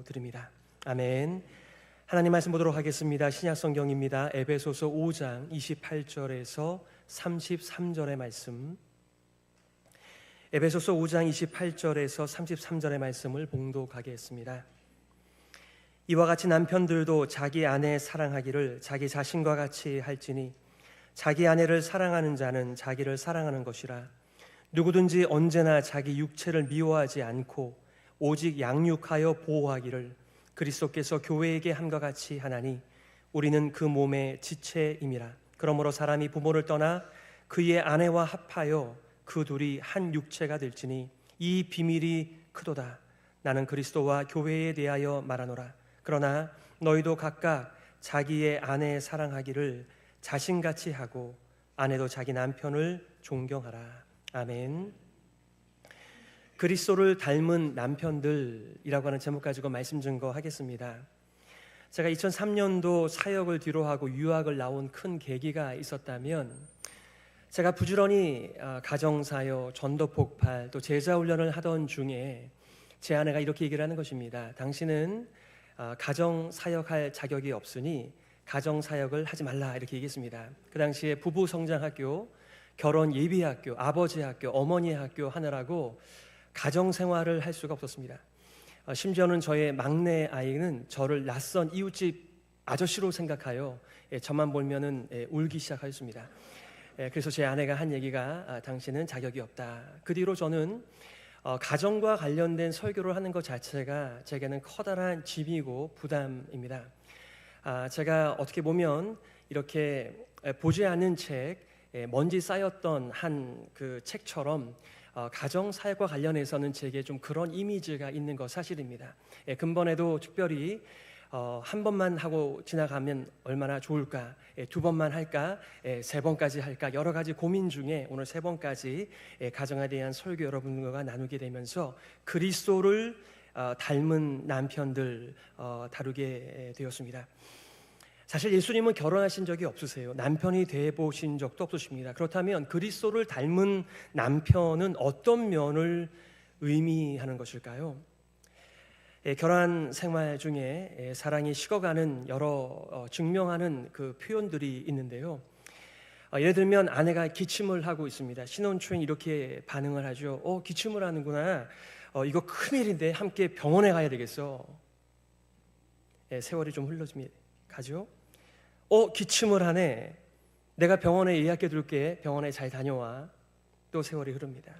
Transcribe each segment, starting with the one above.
기도드립니다. 아멘. 하나님 말씀 보도록 하겠습니다. 신약성경입니다. 에베소서 5장 28절에서 33절의 말씀, 에베소서 5장 28절에서 33절의 말씀을 봉독하겠습니다. 이와 같이 남편들도 자기 아내 사랑하기를 자기 자신과 같이 할지니 자기 아내를 사랑하는 자는 자기를 사랑하는 것이라. 누구든지 언제나 자기 육체를 미워하지 않고 오직 양육하여 보호하기를 그리스도께서 교회에게 함과 같이 하나니 우리는 그 몸의 지체임이라. 그러므로 사람이 부모를 떠나 그의 아내와 합하여 그 둘이 한 육체가 될지니 이 비밀이 크도다. 나는 그리스도와 교회에 대하여 말하노라. 그러나 너희도 각각 자기의 아내 사랑하기를 자신같이 하고 아내도 자기 남편을 존경하라. 아멘. 그리스도를 닮은 남편들이라고 하는 제목 가지고 말씀 증거하겠습니다. 제가 2003년도 사역을 뒤로하고 유학을 나온 큰 계기가 있었다면, 제가 부지런히 가정사역, 전도폭발, 또 제자훈련을 하던 중에 제 아내가 이렇게 얘기를 하는 것입니다. 당신은 가정사역할 자격이 없으니 가정사역을 하지 말라, 이렇게 얘기했습니다. 그 당시에 부부성장학교, 결혼예비학교, 아버지 학교, 어머니 학교 하느라고 가정생활을 할 수가 없었습니다. 심지어는 저의 막내 아이는 저를 낯선 이웃집 아저씨로 생각하여 저만 보면은 울기 시작하였습니다. 그래서 제 아내가 한 얘기가 당신은 자격이 없다. 그 뒤로 저는 가정과 관련된 설교를 하는 것 자체가 제게는 커다란 짐이고 부담입니다. 제가 어떻게 보면 이렇게 보지 않은 책, 먼지 쌓였던 한 그 책처럼 가정 사역과 관련해서는 제게 좀 그런 이미지가 있는 것 사실입니다. 근본에도 특별히 한 번만 하고 지나가면 얼마나 좋을까, 두 번만 할까, 세 번까지 할까, 여러 가지 고민 중에 오늘 세 번까지 가정에 대한 설교 여러분과 나누게 되면서 그리스도를 닮은 남편들 다루게 되었습니다. 사실 예수님은 결혼하신 적이 없으세요. 남편이 되어보신 적도 없으십니다. 그렇다면 그리스도를 닮은 남편은 어떤 면을 의미하는 것일까요? 결혼 생활 중에 사랑이 식어가는 여러 증명하는 그 표현들이 있는데요. 예를 들면 아내가 기침을 하고 있습니다. 신혼 초에 이렇게 반응을 하죠. 기침을 하는구나. 이거 큰일인데 함께 병원에 가야 되겠어. 세월이 좀 흘러지면 가죠. 기침을 하네. 내가 병원에 예약해 둘게. 병원에 잘 다녀와. 또 세월이 흐릅니다.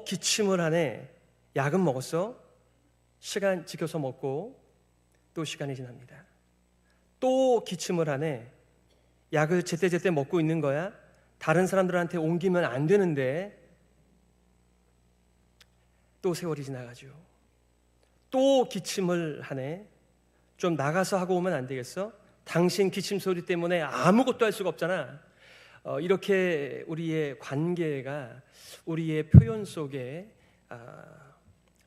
기침을 하네. 약은 먹었어? 시간 지켜서 먹고. 또 시간이 지납니다. 또 기침을 하네. 약을 제때제때 먹고 있는 거야? 다른 사람들한테 옮기면 안 되는데. 또 세월이 지나가죠. 또 기침을 하네. 좀 나가서 하고 오면 안 되겠어? 당신 기침 소리 때문에 아무것도 할 수가 없잖아. 이렇게 우리의 관계가 우리의 표현 속에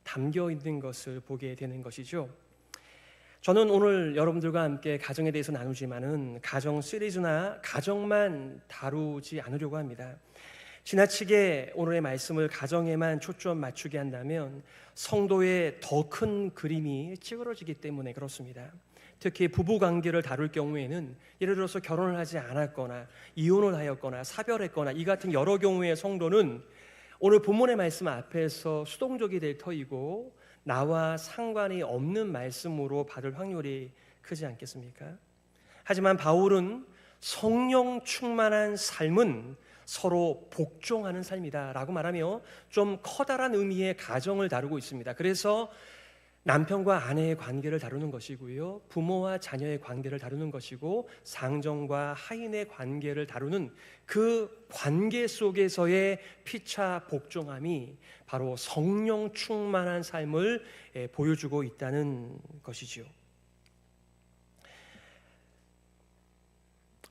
담겨 있는 것을 보게 되는 것이죠. 저는 오늘 여러분들과 함께 가정에 대해서 나누지만은 가정 시리즈나 가정만 다루지 않으려고 합니다. 지나치게 오늘의 말씀을 가정에만 초점 맞추게 한다면 성도의 더 큰 그림이 찌그러지기 때문에 그렇습니다. 특히 부부관계를 다룰 경우에는 예를 들어서 결혼을 하지 않았거나 이혼을 하였거나 사별했거나 이 같은 여러 경우의 성도는 오늘 본문의 말씀 앞에서 수동적이 될 터이고 나와 상관이 없는 말씀으로 받을 확률이 크지 않겠습니까? 하지만 바울은 성령 충만한 삶은 서로 복종하는 삶이다 라고 말하며 좀 커다란 의미의 가정을 다루고 있습니다. 그래서 남편과 아내의 관계를 다루는 것이고요, 부모와 자녀의 관계를 다루는 것이고, 상정과 하인의 관계를 다루는 그 관계 속에서의 피차 복종함이 바로 성령 충만한 삶을 보여주고 있다는 것이지요.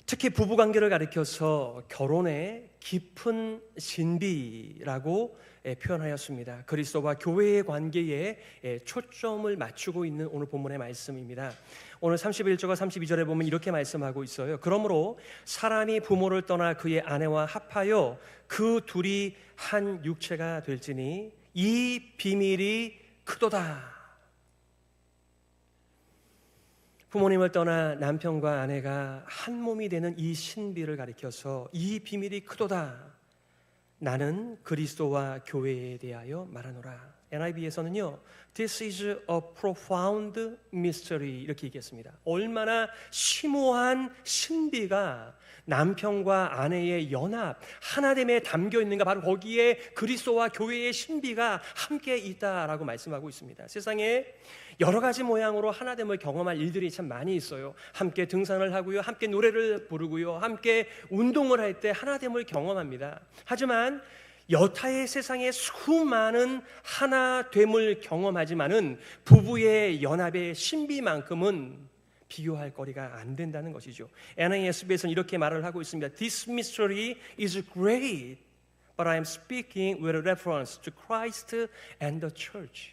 특히 부부관계를 가리켜서 결혼의 깊은 신비라고 표현하였습니다. 그리스도와 교회의 관계에 초점을 맞추고 있는 오늘 본문의 말씀입니다. 오늘 31절과 32절에 보면 이렇게 말씀하고 있어요. 그러므로 사람이 부모를 떠나 그의 아내와 합하여 그 둘이 한 육체가 될지니 이 비밀이 크도다. 부모님을 떠나 남편과 아내가 한 몸이 되는 이 신비를 가리켜서 이 비밀이 크도다. 나는 그리스도와 교회에 대하여 말하노라. NIV에서는요, This is a profound mystery 이렇게 얘기했습니다. 얼마나 심오한 신비가 남편과 아내의 연합, 하나됨에 담겨 있는가, 바로 거기에 그리스도와 교회의 신비가 함께 있다라고 말씀하고 있습니다. 세상에 여러 가지 모양으로 하나됨을 경험할 일들이 참 많이 있어요. 함께 등산을 하고요, 함께 노래를 부르고요, 함께 운동을 할 때 하나됨을 경험합니다. 하지만 여타의 세상에 수많은 하나됨을 경험하지만은 부부의 연합의 신비만큼은 비교할 거리가 안 된다는 것이죠. NASB에서는 이렇게 말을 하고 있습니다. This mystery is great, but I am speaking with reference to Christ and the church.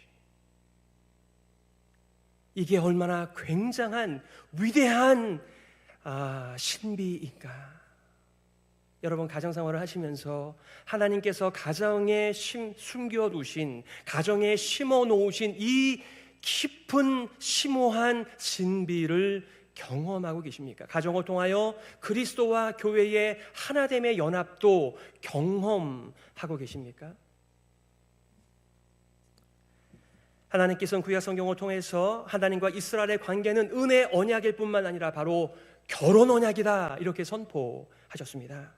이게 얼마나 굉장한 위대한 신비인가. 여러분, 가정생활을 하시면서 하나님께서 가정에 숨겨두신, 가정에 심어놓으신 이 깊은 심오한 신비를 경험하고 계십니까? 가정을 통하여 그리스도와 교회의 하나됨의 연합도 경험하고 계십니까? 하나님께서는 구약 성경을 통해서 하나님과 이스라엘의 관계는 은혜 언약일 뿐만 아니라 바로 결혼 언약이다 이렇게 선포하셨습니다.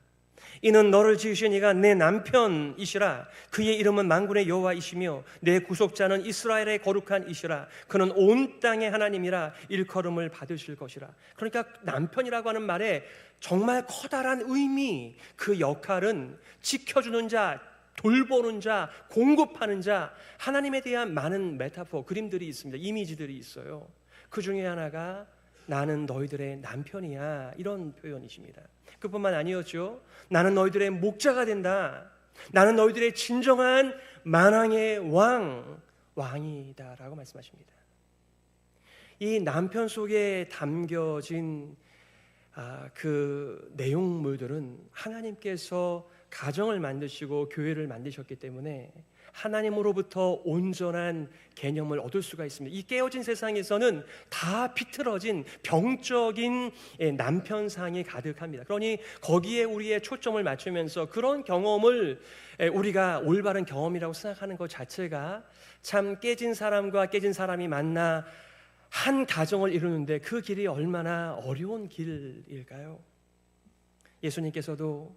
이는 너를 지으신 이가 내 남편이시라. 그의 이름은 만군의 여호와이시며 내 구속자는 이스라엘의 거룩한 이시라. 그는 온 땅의 하나님이라. 일컬음을 받으실 것이라. 그러니까 남편이라고 하는 말에 정말 커다란 의미, 그 역할은 지켜주는 자, 돌보는 자, 공급하는 자, 하나님에 대한 많은 메타포, 그림들이 있습니다. 이미지들이 있어요. 그 중에 하나가 나는 너희들의 남편이야, 이런 표현이십니다. 그뿐만 아니었죠. 나는 너희들의 목자가 된다. 나는 너희들의 진정한 만왕의 왕이다라고 말씀하십니다. 이 남편 속에 담겨진 그 내용물들은 하나님께서 가정을 만드시고 교회를 만드셨기 때문에 하나님으로부터 온전한 개념을 얻을 수가 있습니다. 이 깨어진 세상에서는 다 비틀어진 병적인 남편상이 가득합니다. 그러니 거기에 우리의 초점을 맞추면서 그런 경험을 우리가 올바른 경험이라고 생각하는 것 자체가 참 깨진 사람과 깨진 사람이 만나 한 가정을 이루는데 그 길이 얼마나 어려운 길일까요? 예수님께서도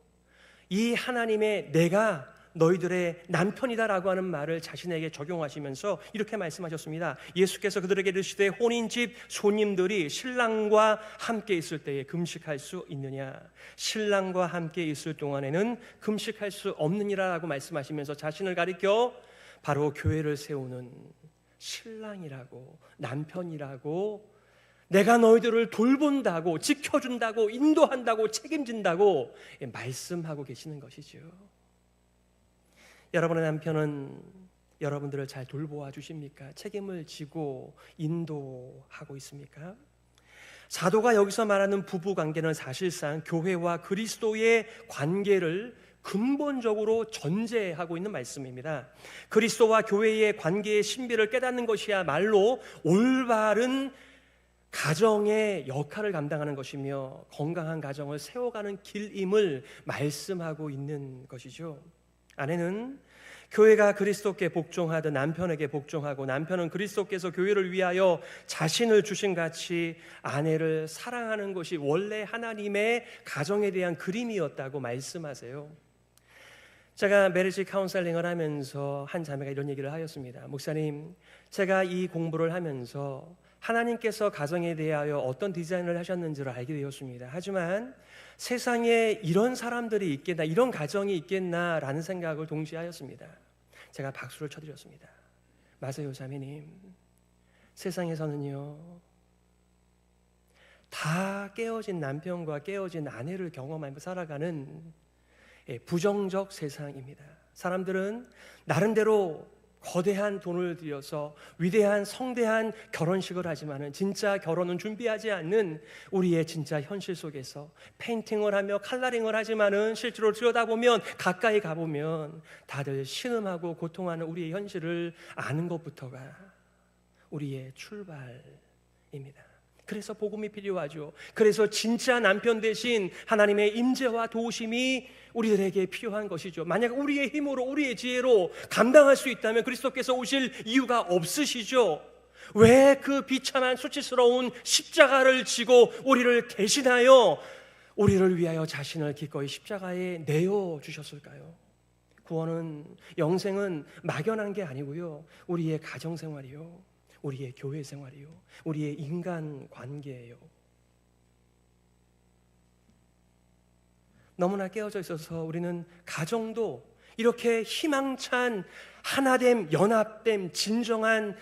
이 하나님의 내가 너희들의 남편이다라고 하는 말을 자신에게 적용하시면서 이렇게 말씀하셨습니다. 예수께서 그들에게 이르시되 혼인집 손님들이 신랑과 함께 있을 때에 금식할 수 있느냐? 신랑과 함께 있을 동안에는 금식할 수 없느니라라고 말씀하시면서 자신을 가리켜 바로 교회를 세우는 신랑이라고, 남편이라고, 내가 너희들을 돌본다고, 지켜준다고, 인도한다고, 책임진다고 말씀하고 계시는 것이죠. 여러분의 남편은 여러분들을 잘 돌보아 주십니까? 책임을 지고 인도하고 있습니까? 사도가 여기서 말하는 부부관계는 사실상 교회와 그리스도의 관계를 근본적으로 전제하고 있는 말씀입니다. 그리스도와 교회의 관계의 신비를 깨닫는 것이야말로 올바른 가정의 역할을 감당하는 것이며 건강한 가정을 세워가는 길임을 말씀하고 있는 것이죠. 아내는 교회가 그리스도께 복종하듯 남편에게 복종하고, 남편은 그리스도께서 교회를 위하여 자신을 주신 같이 아내를 사랑하는 것이 원래 하나님의 가정에 대한 그림이었다고 말씀하세요. 제가 메리지 카운셀링을 하면서 한 자매가 이런 얘기를 하였습니다. 목사님, 제가 이 공부를 하면서 하나님께서 가정에 대하여 어떤 디자인을 하셨는지를 알게 되었습니다. 하지만 세상에 이런 사람들이 있겠나, 이런 가정이 있겠나라는 생각을 동시에 하였습니다. 제가 박수를 쳐드렸습니다. 맞아요, 자매님. 세상에서는요, 다 깨어진 남편과 깨어진 아내를 경험하며 살아가는 부정적 세상입니다. 사람들은 나름대로 거대한 돈을 들여서 위대한 성대한 결혼식을 하지만은 진짜 결혼은 준비하지 않는 우리의 진짜 현실 속에서 페인팅을 하며 칼라링을 하지만은 실제로 들여다보면, 가까이 가보면 다들 신음하고 고통하는 우리의 현실을 아는 것부터가 우리의 출발입니다. 그래서 복음이 필요하죠. 그래서 진짜 남편 대신 하나님의 임재와 도우심이 우리들에게 필요한 것이죠. 만약 우리의 힘으로 우리의 지혜로 감당할 수 있다면 그리스도께서 오실 이유가 없으시죠. 왜 그 비참한 수치스러운 십자가를 지고 우리를 대신하여 우리를 위하여 자신을 기꺼이 십자가에 내어 주셨을까요? 구원은, 영생은 막연한 게 아니고요, 우리의 가정생활이요, 우리의 교회생활이요, 우리의 인간관계예요. 너무나 깨어져 있어서 우리는 가정도 이렇게 희망찬 하나됨, 연합됨, 진정한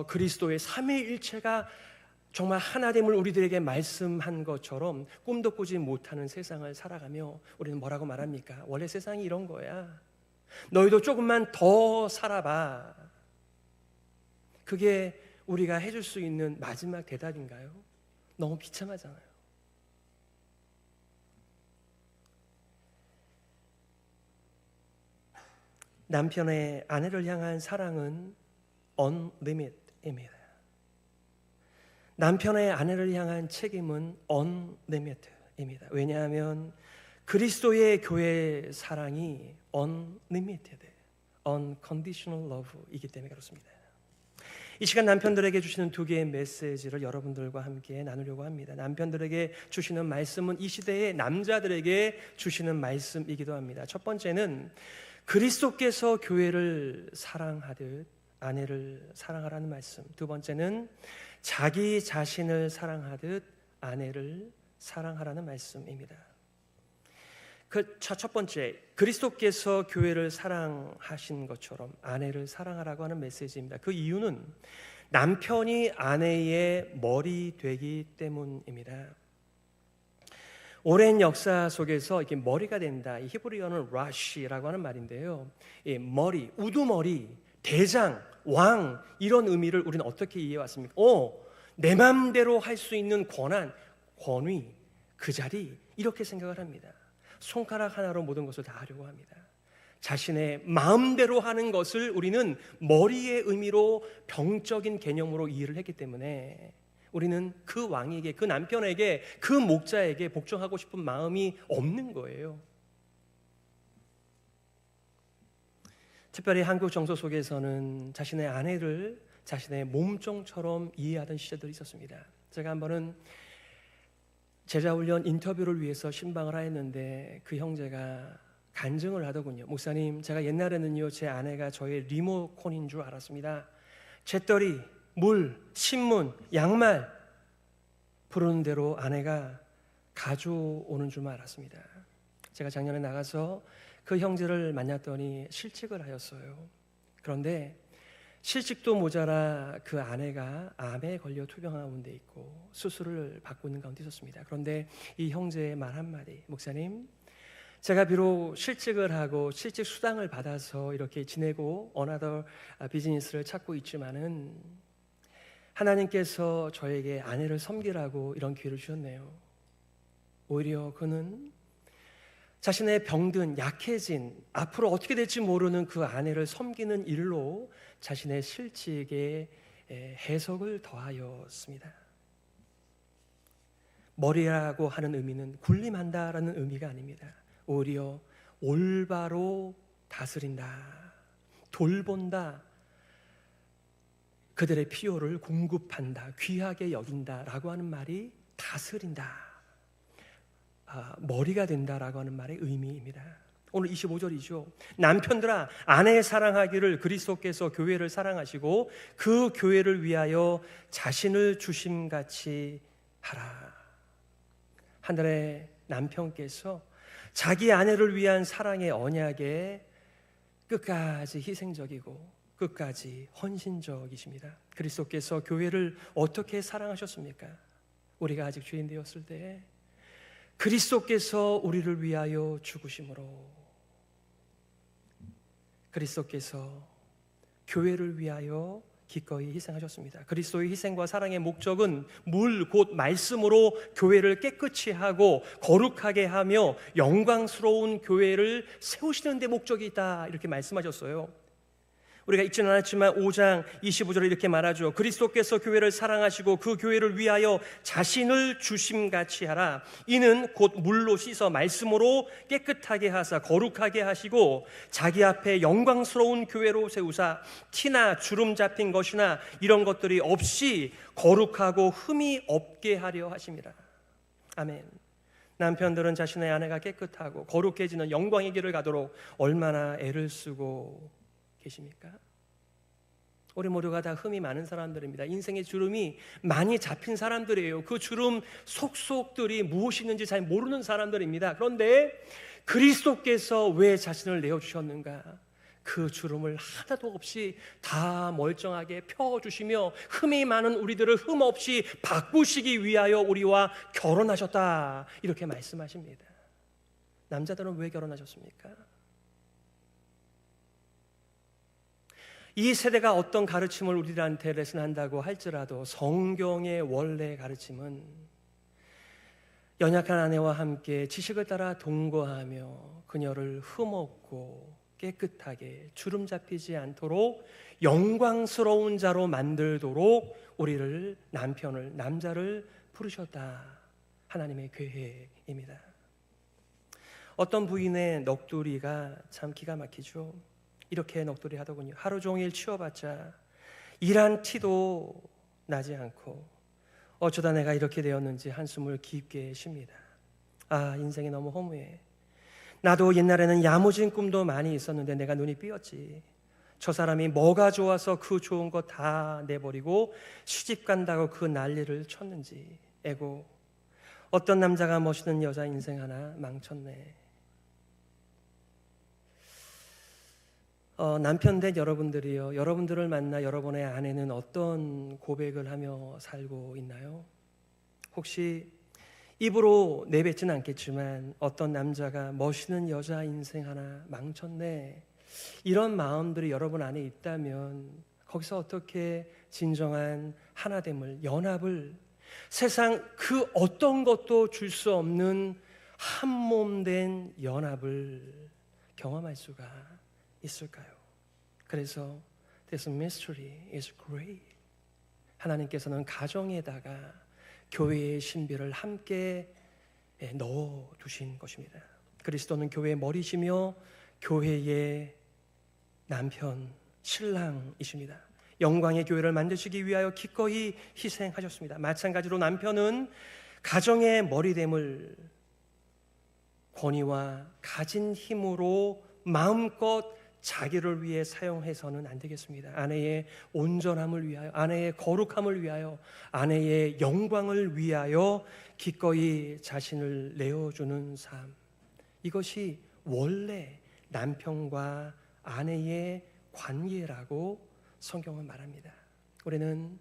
그리스도의 삼위일체가 정말 하나됨을 우리들에게 말씀한 것처럼 꿈도 꾸지 못하는 세상을 살아가며 우리는 뭐라고 말합니까? 원래 세상이 이런 거야. 너희도 조금만 더 살아봐. 그게 우리가 해줄 수 있는 마지막 대답인가요? 너무 비참하잖아요. 남편의 아내를 향한 사랑은 unlimited입니다. 남편의 아내를 향한 책임은 unlimited입니다. 왜냐하면 그리스도의 교회의 사랑이 unlimited, unconditional love이기 때문에 그렇습니다. 이 시간 남편들에게 주시는 두 개의 메시지를 여러분들과 함께 나누려고 합니다. 남편들에게 주시는 말씀은 이 시대의 남자들에게 주시는 말씀이기도 합니다. 첫 번째는 그리스도께서 교회를 사랑하듯 아내를 사랑하라는 말씀. 두 번째는 자기 자신을 사랑하듯 아내를 사랑하라는 말씀입니다. 첫 번째, 그리스도께서 교회를 사랑하신 것처럼 아내를 사랑하라고 하는 메시지입니다. 그 이유는 남편이 아내의 머리 되기 때문입니다. 오랜 역사 속에서 이렇게 머리가 된다, 이 히브리어는 라시라고 하는 말인데요, 이 머리, 우두머리, 대장, 왕, 이런 의미를 우리는 어떻게 이해해왔습니까? 내 마음대로 할 수 있는 권한, 권위, 그 자리, 이렇게 생각을 합니다. 손가락 하나로 모든 것을 다 하려고 합니다. 자신의 마음대로 하는 것을 우리는 머리의 의미로, 병적인 개념으로 이해를 했기 때문에 우리는 그 왕에게, 그 남편에게, 그 목자에게 복종하고 싶은 마음이 없는 거예요. 특별히 한국 정서 속에서는 자신의 아내를 자신의 몸종처럼 이해하던 시절들이 있었습니다. 제가 한 번은 제자훈련 인터뷰를 위해서 신방을 하였는데 그 형제가 간증을 하더군요. 목사님, 제가 옛날에는요 제 아내가 저의 리모컨인 줄 알았습니다. 재떨이, 물, 신문, 양말 부르는 대로 아내가 가져오는 줄만 알았습니다. 제가 작년에 나가서 그 형제를 만났더니 실직을 하였어요. 그런데 실직도 모자라 그 아내가 암에 걸려 투병 가운데 있고 수술을 받고 있는 가운데 있었습니다. 그런데 이 형제의 말 한마디, 목사님, 제가 비록 실직을 하고 실직 수당을 받아서 이렇게 지내고 어나더 비즈니스를 찾고 있지만은 하나님께서 저에게 아내를 섬기라고 이런 기회를 주셨네요. 오히려 그는 자신의 병든, 약해진, 앞으로 어떻게 될지 모르는 그 아내를 섬기는 일로 자신의 실직에 해석을 더하였습니다. 머리라고 하는 의미는 군림한다라는 의미가 아닙니다. 오히려 올바로 다스린다, 돌본다, 그들의 필요를 공급한다, 귀하게 여긴다라고 하는 말이 다스린다, 머리가 된다라고 하는 말의 의미입니다. 오늘 25절이죠. 남편들아, 아내 사랑하기를 그리스도께서 교회를 사랑하시고 그 교회를 위하여 자신을 주심같이 하라. 하늘의 남편께서 자기 아내를 위한 사랑의 언약에 끝까지 희생적이고 끝까지 헌신적이십니다. 그리스도께서 교회를 어떻게 사랑하셨습니까? 우리가 아직 죄인 되었을 때 그리스도께서 우리를 위하여 죽으심으로, 그리스도께서 교회를 위하여 기꺼이 희생하셨습니다. 그리스도의 희생과 사랑의 목적은 물, 곧 말씀으로 교회를 깨끗이 하고 거룩하게 하며 영광스러운 교회를 세우시는 데 목적이 있다, 이렇게 말씀하셨어요. 우리가 읽지는 않았지만 5장 25절에 이렇게 말하죠. 그리스도께서 교회를 사랑하시고 그 교회를 위하여 자신을 주심같이 하라. 이는 곧 물로 씻어 말씀으로 깨끗하게 하사 거룩하게 하시고 자기 앞에 영광스러운 교회로 세우사 티나 주름 잡힌 것이나 이런 것들이 없이 거룩하고 흠이 없게 하려 하심이라. 아멘. 남편들은 자신의 아내가 깨끗하고 거룩해지는 영광의 길을 가도록 얼마나 애를 쓰고 계십니까? 우리 모두가 다 흠이 많은 사람들입니다. 인생의 주름이 많이 잡힌 사람들이에요. 그 주름 속속들이 무엇이 있는지 잘 모르는 사람들입니다. 그런데 그리스도께서 왜 자신을 내어주셨는가? 그 주름을 하나도 없이 다 멀쩡하게 펴주시며 흠이 많은 우리들을 흠 없이 바꾸시기 위하여 우리와 결혼하셨다, 이렇게 말씀하십니다. 남자들은 왜 결혼하셨습니까? 이 세대가 어떤 가르침을 우리들한테 레슨한다고 할지라도 성경의 원래 가르침은 연약한 아내와 함께 지식을 따라 동거하며 그녀를 흠없고 깨끗하게 주름 잡히지 않도록 영광스러운 자로 만들도록 우리를 남자를 부르셨다, 하나님의 계획입니다. 어떤 부인의 넋두리가 참 기가 막히죠. 이렇게 넋두리 하더군요. 하루 종일 치워봤자 일한 티도 나지 않고 어쩌다 내가 이렇게 되었는지 한숨을 깊게 쉽니다. 아, 인생이 너무 허무해. 나도 옛날에는 야무진 꿈도 많이 있었는데 내가 눈이 삐었지. 저 사람이 뭐가 좋아서 그 좋은 거 다 내버리고 시집 간다고 그 난리를 쳤는지. 에고, 어떤 남자가 멋있는 여자 인생 하나 망쳤네. 남편 된 여러분들이요, 여러분들을 만나 여러분의 아내는 어떤 고백을 하며 살고 있나요? 혹시 입으로 내뱉지는 않겠지만 어떤 남자가 멋있는 여자 인생 하나 망쳤네, 이런 마음들이 여러분 안에 있다면 거기서 어떻게 진정한 하나됨을, 연합을, 세상 그 어떤 것도 줄 수 없는 한몸된 연합을 경험할 수가 있을까요? 그래서 This mystery is great. 하나님께서는 가정에다가 교회의 신비를 함께 넣어두신 것입니다. 그리스도는 교회의 머리시며 교회의 남편, 신랑이십니다. 영광의 교회를 만드시기 위하여 기꺼이 희생하셨습니다. 마찬가지로 남편은 가정의 머리됨을 권위와 가진 힘으로 마음껏 자기를 위해 사용해서는 안 되겠습니다. 아내의 온전함을 위하여, 아내의 거룩함을 위하여, 아내의 영광을 위하여 기꺼이 자신을 내어주는 삶, 이것이 원래 남편과 아내의 관계라고 성경은 말합니다. 우리는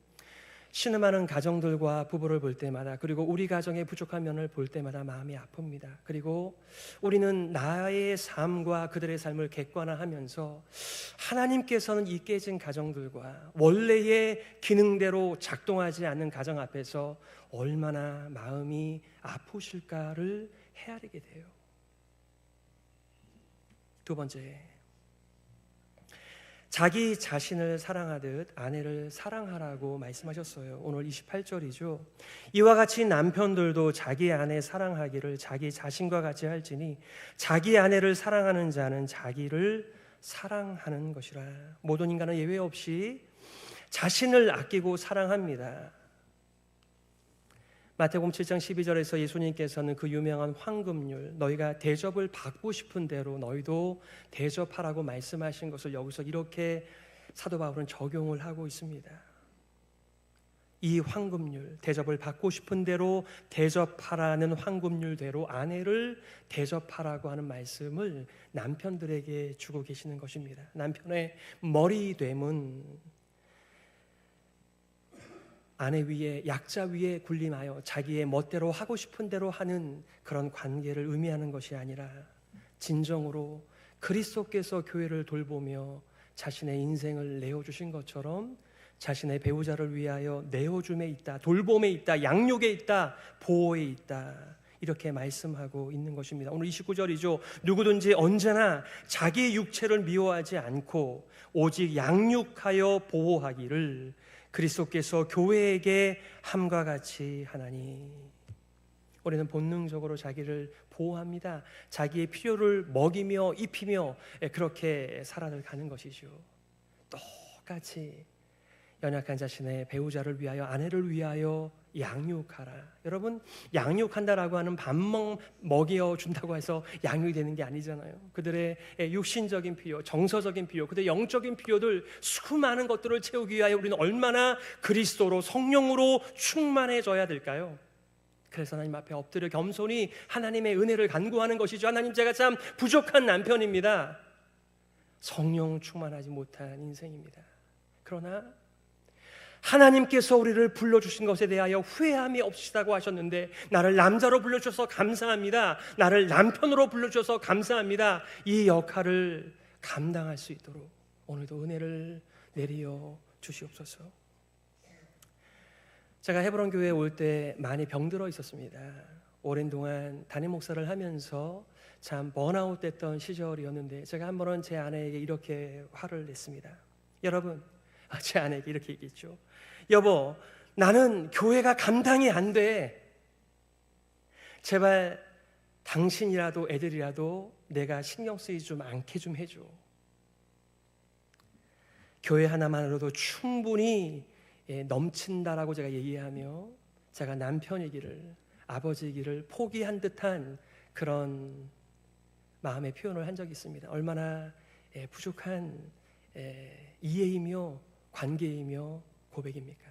신음하는 가정들과 부부를 볼 때마다, 그리고 우리 가정의 부족한 면을 볼 때마다 마음이 아픕니다. 그리고 우리는 나의 삶과 그들의 삶을 객관화하면서 하나님께서는 이 깨진 가정들과 원래의 기능대로 작동하지 않는 가정 앞에서 얼마나 마음이 아프실까를 헤아리게 돼요. 두 번째, 자기 자신을 사랑하듯 아내를 사랑하라고 말씀하셨어요. 오늘 28절이죠. 이와 같이 남편들도 자기 아내 사랑하기를 자기 자신과 같이 할지니 자기 아내를 사랑하는 자는 자기를 사랑하는 것이라. 모든 인간은 예외 없이 자신을 아끼고 사랑합니다. 마태복음 7장 12절에서 예수님께서는 그 유명한 황금률, 너희가 대접을 받고 싶은 대로 너희도 대접하라고 말씀하신 것을 여기서 이렇게 사도 바울은 적용을 하고 있습니다. 이 황금률, 대접을 받고 싶은 대로 대접하라는 황금률대로 아내를 대접하라고 하는 말씀을 남편들에게 주고 계시는 것입니다. 남편의 머리됨은 아내 위에, 약자 위에 군림하여 자기의 멋대로 하고 싶은 대로 하는 그런 관계를 의미하는 것이 아니라 진정으로 그리스도께서 교회를 돌보며 자신의 인생을 내어주신 것처럼 자신의 배우자를 위하여 내어줌에 있다, 돌봄에 있다, 양육에 있다, 보호에 있다, 이렇게 말씀하고 있는 것입니다. 오늘 29절이죠. 누구든지 언제나 자기 육체를 미워하지 않고 오직 양육하여 보호하기를 그리스도께서 교회에게 함과 같이 하나니. 우리는 본능적으로 자기를 보호합니다. 자기의 필요를 먹이며 입히며 그렇게 살아가는 것이죠. 똑같이 연약한 자신의 배우자를 위하여, 아내를 위하여 양육하라. 여러분, 양육한다라고 하는 밥 먹여준다고 해서 양육이 되는 게 아니잖아요. 그들의 육신적인 필요, 정서적인 필요, 그들의 영적인 필요들, 수많은 것들을 채우기 위하여 우리는 얼마나 그리스도로, 성령으로 충만해져야 될까요? 그래서 하나님 앞에 엎드려 겸손히 하나님의 은혜를 간구하는 것이죠. 하나님, 제가 참 부족한 남편입니다. 성령 충만하지 못한 인생입니다. 그러나 하나님께서 우리를 불러주신 것에 대하여 후회함이 없으시다고 하셨는데, 나를 남자로 불러주셔서 감사합니다. 나를 남편으로 불러주셔서 감사합니다. 이 역할을 감당할 수 있도록 오늘도 은혜를 내리어 주시옵소서. 제가 헤브론 교회에 올 때 많이 병들어 있었습니다. 오랜 동안 담임 목사를 하면서 참 번아웃 됐던 시절이었는데, 제가 한 번은 제 아내에게 이렇게 화를 냈습니다. 여러분, 제 아내에게 이렇게 얘기했죠. 여보, 나는 교회가 감당이 안 돼. 제발 당신이라도 애들이라도 내가 신경 쓰이지 좀 않게 좀 해줘. 교회 하나만으로도 충분히 넘친다라고 제가 얘기하며, 제가 남편이기를, 아버지이기를 포기한 듯한 그런 마음의 표현을 한 적이 있습니다. 얼마나 부족한 이해이며 관계이며 고백입니까?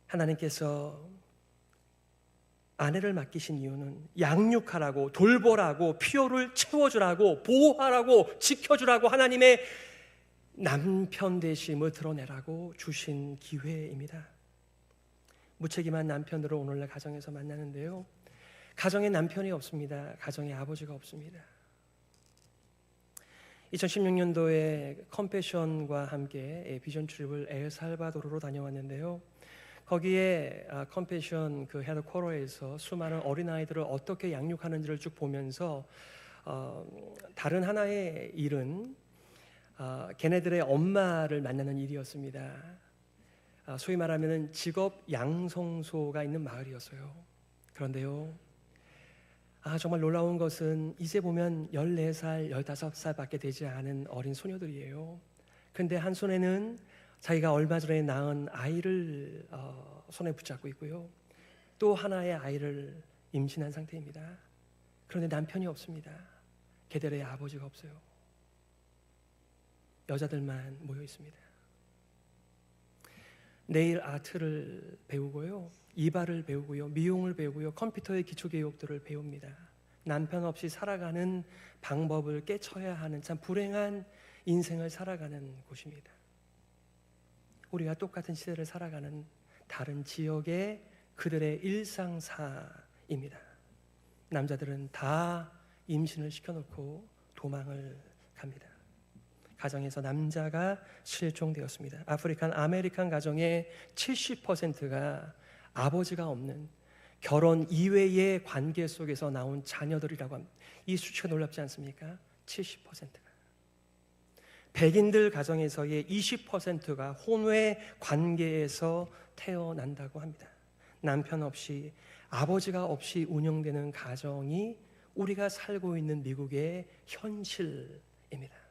하나님께서 아내를 맡기신 이유는 양육하라고, 돌보라고, 필요를 채워주라고, 보호하라고, 지켜주라고 하나님의 남편 되심을 드러내라고 주신 기회입니다. 무책임한 남편들을 오늘날 가정에서 만나는데요, 가정에 남편이 없습니다. 가정에 아버지가 없습니다. 2016년도에 컴패션과 함께 비전 출입을 엘살바도르로 다녀왔는데요, 거기에 컴패션 그 헤드쿼터에서 수많은 어린아이들을 어떻게 양육하는지를 쭉 보면서 다른 하나의 일은 걔네들의 엄마를 만나는 일이었습니다. 소위 말하면 직업 양성소가 있는 마을이었어요. 그런데요, 정말 놀라운 것은 이제 보면 14살, 15살밖에 되지 않은 어린 소녀들이에요. 그런데 한 손에는 자기가 얼마 전에 낳은 아이를 손에 붙잡고 있고요, 또 하나의 아이를 임신한 상태입니다. 그런데 남편이 없습니다. 걔들의 아버지가 없어요. 여자들만 모여 있습니다. 네일 아트를 배우고요, 이발을 배우고요, 미용을 배우고요, 컴퓨터의 기초 교육들을 배웁니다. 남편 없이 살아가는 방법을 깨쳐야 하는 참 불행한 인생을 살아가는 곳입니다. 우리가 똑같은 시대를 살아가는 다른 지역의 그들의 일상사입니다. 남자들은 다 임신을 시켜놓고 도망을 갑니다. 가정에서 남자가 실종되었습니다. 아프리칸 아메리칸 가정의 70%가 아버지가 없는 결혼 이외의 관계 속에서 나온 자녀들이라고 합니다. 이 수치가 놀랍지 않습니까? 70%가. 백인들 가정에서의 20%가 혼외 관계에서 태어난다고 합니다. 남편 없이, 아버지가 없이 운영되는 가정이 우리가 살고 있는 미국의 현실입니다.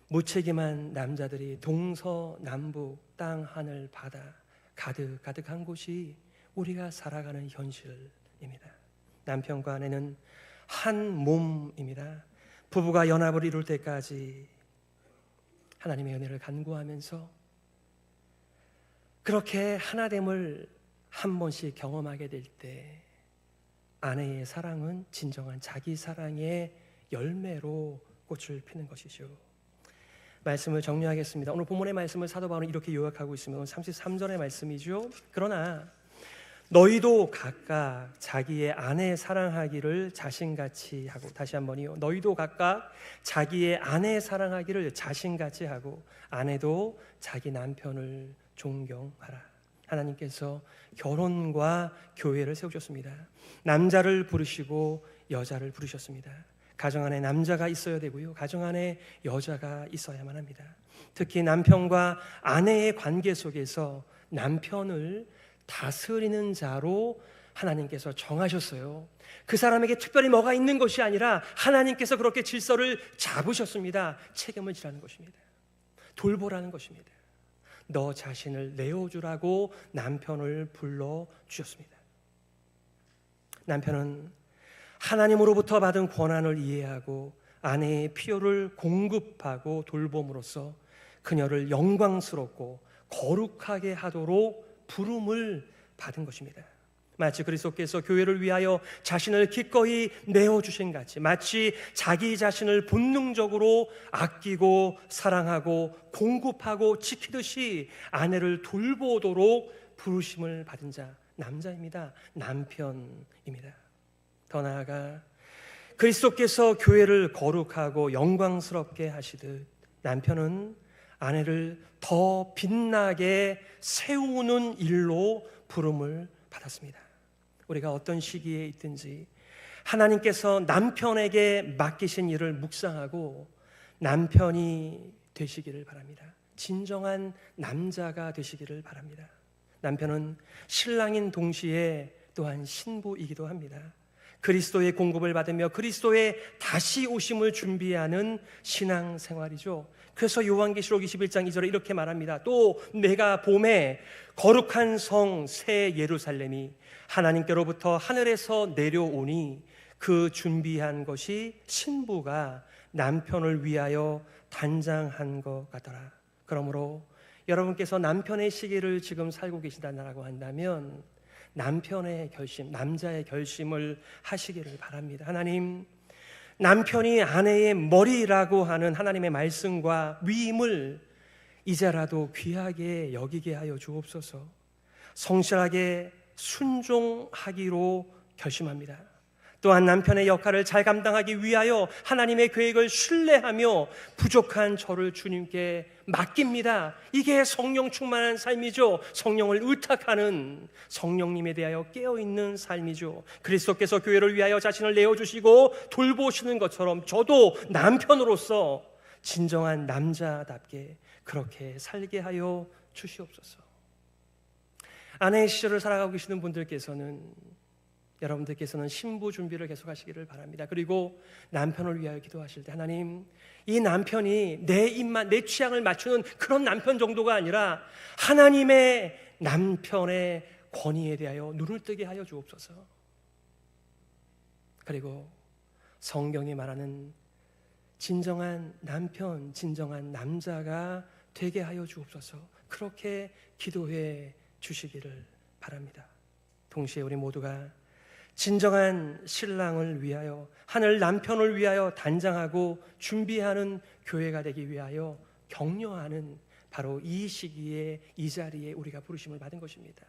무책임한 남자들이 동서남북 땅 하늘 바다 가득한 곳이 우리가 살아가는 현실입니다. 남편과 아내는 한 몸입니다. 부부가 연합을 이룰 때까지 하나님의 은혜를 간구하면서 그렇게 하나됨을 한 번씩 경험하게 될 때 아내의 사랑은 진정한 자기 사랑의 열매로 꽃을 피는 것이죠. 말씀을 정리하겠습니다. 오늘 본문의 말씀을 사도 바울은 이렇게 요약하고 있습니다. 33절의 말씀이죠. 그러나 너희도 각각 자기의 아내 사랑하기를 자신같이 하고, 다시 한번요, 너희도 각각 자기의 아내 사랑하기를 자신같이 하고 아내도 자기 남편을 존경하라. 하나님께서 결혼과 교회를 세우셨습니다. 남자를 부르시고 여자를 부르셨습니다. 가정 안에 남자가 있어야 되고요, 가정 안에 여자가 있어야만 합니다. 특히 남편과 아내의 관계 속에서 남편을 다스리는 자로 하나님께서 정하셨어요. 그 사람에게 특별히 뭐가 있는 것이 아니라 하나님께서 그렇게 질서를 잡으셨습니다. 책임을 지라는 것입니다. 돌보라는 것입니다. 너 자신을 내어주라고 남편을 불러주셨습니다. 남편은 하나님으로부터 받은 권한을 이해하고 아내의 필요를 공급하고 돌봄으로써 그녀를 영광스럽고 거룩하게 하도록 부름을 받은 것입니다. 마치 그리스도께서 교회를 위하여 자신을 기꺼이 내어주신 같이, 마치 자기 자신을 본능적으로 아끼고 사랑하고 공급하고 지키듯이 아내를 돌보도록 부르심을 받은 자, 남자입니다. 남편입니다. 더 나아가 그리스도께서 교회를 거룩하고 영광스럽게 하시듯 남편은 아내를 더 빛나게 세우는 일로 부름을 받았습니다. 우리가 어떤 시기에 있든지 하나님께서 남편에게 맡기신 일을 묵상하고 남편이 되시기를 바랍니다. 진정한 남자가 되시기를 바랍니다. 남편은 신랑인 동시에 또한 신부이기도 합니다. 그리스도의 공급을 받으며 그리스도의 다시 오심을 준비하는 신앙생활이죠. 그래서 요한계시록 21장 2절에 이렇게 말합니다. 또 내가 봄에 거룩한 성 새 예루살렘이 하나님께로부터 하늘에서 내려오니 그 준비한 것이 신부가 남편을 위하여 단장한 것 같더라. 그러므로 여러분께서 남편의 시기를 지금 살고 계시다라고 한다면 남편의 결심, 남자의 결심을 하시기를 바랍니다. 하나님, 남편이 아내의 머리라고 하는 하나님의 말씀과 위임을 이제라도 귀하게 여기게 하여 주옵소서. 성실하게 순종하기로 결심합니다. 또한 남편의 역할을 잘 감당하기 위하여 하나님의 계획을 신뢰하며 부족한 저를 주님께 맡깁니다. 이게 성령 충만한 삶이죠. 성령을 의탁하는, 성령님에 대하여 깨어있는 삶이죠. 그리스도께서 교회를 위하여 자신을 내어주시고 돌보시는 것처럼 저도 남편으로서 진정한 남자답게 그렇게 살게 하여 주시옵소서. 아내의 시절을 살아가고 계시는 여러분들께서는 신부 준비를 계속하시기를 바랍니다. 그리고 남편을 위하여 기도하실 때 하나님, 이 남편이 내 입맛, 내 취향을 맞추는 그런 남편 정도가 아니라 하나님의 남편의 권위에 대하여 눈을 뜨게 하여 주옵소서. 그리고 성경이 말하는 진정한 남편, 진정한 남자가 되게 하여 주옵소서. 그렇게 기도해 주시기를 바랍니다. 동시에 우리 모두가 진정한 신랑을 위하여, 하늘 남편을 위하여 단장하고 준비하는 교회가 되기 위하여 격려하는 바로 이 시기에, 이 자리에 우리가 부르심을 받은 것입니다.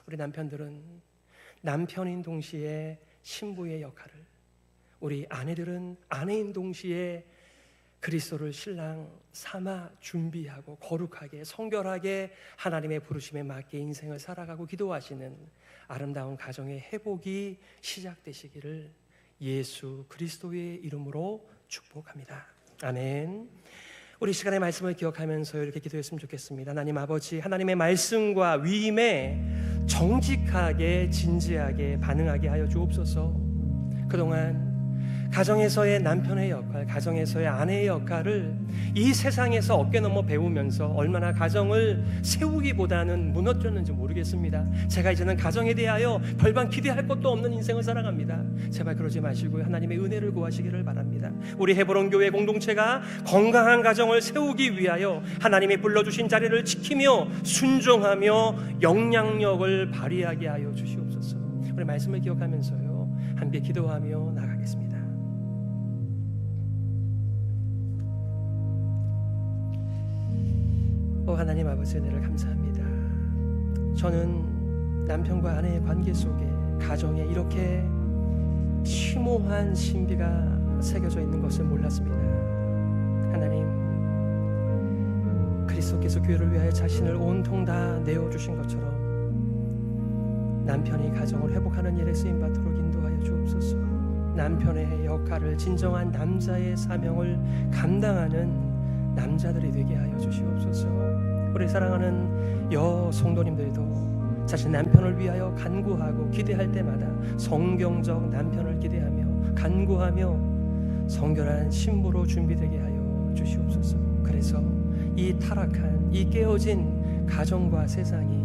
우리 남편들은 남편인 동시에 신부의 역할을, 우리 아내들은 아내인 동시에 그리스도를 신랑 삼아 준비하고 거룩하게 성결하게 하나님의 부르심에 맞게 인생을 살아가고 기도하시는 아름다운 가정의 회복이 시작되시기를 예수 그리스도의 이름으로 축복합니다. 아멘. 우리 시간의 말씀을 기억하면서 이렇게 기도했으면 좋겠습니다. 하나님 아버지, 하나님의 말씀과 위임에 정직하게 진지하게 반응하게 하여 주옵소서. 그동안 가정에서의 남편의 역할, 가정에서의 아내의 역할을 이 세상에서 어깨너머 배우면서 얼마나 가정을 세우기보다는 무너졌는지 모르겠습니다. 제가 이제는 가정에 대하여 별반 기대할 것도 없는 인생을 살아갑니다. 제발 그러지 마시고 하나님의 은혜를 구하시기를 바랍니다. 우리 헤브론 교회 공동체가 건강한 가정을 세우기 위하여 하나님이 불러주신 자리를 지키며 순종하며 영향력을 발휘하게 하여 주시옵소서. 우리 말씀을 기억하면서요, 함께 기도하며 나가겠습니다. 하나님 아버지, 은혜를 감사합니다. 저는 남편과 아내의 관계 속에, 가정에 이렇게 심오한 신비가 새겨져 있는 것을 몰랐습니다. 하나님, 그리스도께서 교회를 위하여 자신을 온통 다 내어주신 것처럼 남편이 가정을 회복하는 일에 쓰임받도록 인도하여 주옵소서. 남편의 역할을, 진정한 남자의 사명을 감당하는 남자들이 되게 하여 주시옵소서. 우리 사랑하는 성도님들도 자신 남편을 위하여 간구하고 기대할 때마다 성경적 남편을 기대하며 간구하며 성결한 신부로 준비되게 하여 주시옵소서. 그래서 이 타락한, 이 깨어진 가정과 세상이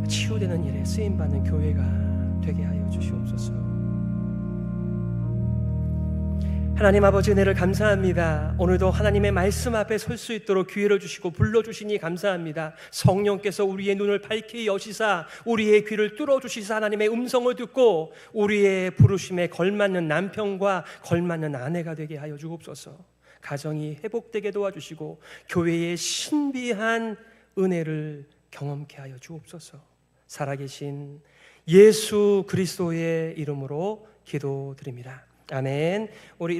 치유되는 일에 쓰임받는 교회가 되게 하여 주시옵소서. 하나님 아버지, 은혜를 감사합니다. 오늘도 하나님의 말씀 앞에 설 수 있도록 기회를 주시고 불러주시니 감사합니다. 성령께서 우리의 눈을 밝히 여시사 우리의 귀를 뚫어주시사 하나님의 음성을 듣고 우리의 부르심에 걸맞는 남편과 걸맞는 아내가 되게 하여 주옵소서. 가정이 회복되게 도와주시고 교회의 신비한 은혜를 경험케 하여 주옵소서. 살아계신 예수 그리스도의 이름으로 기도드립니다. 아멘. 우리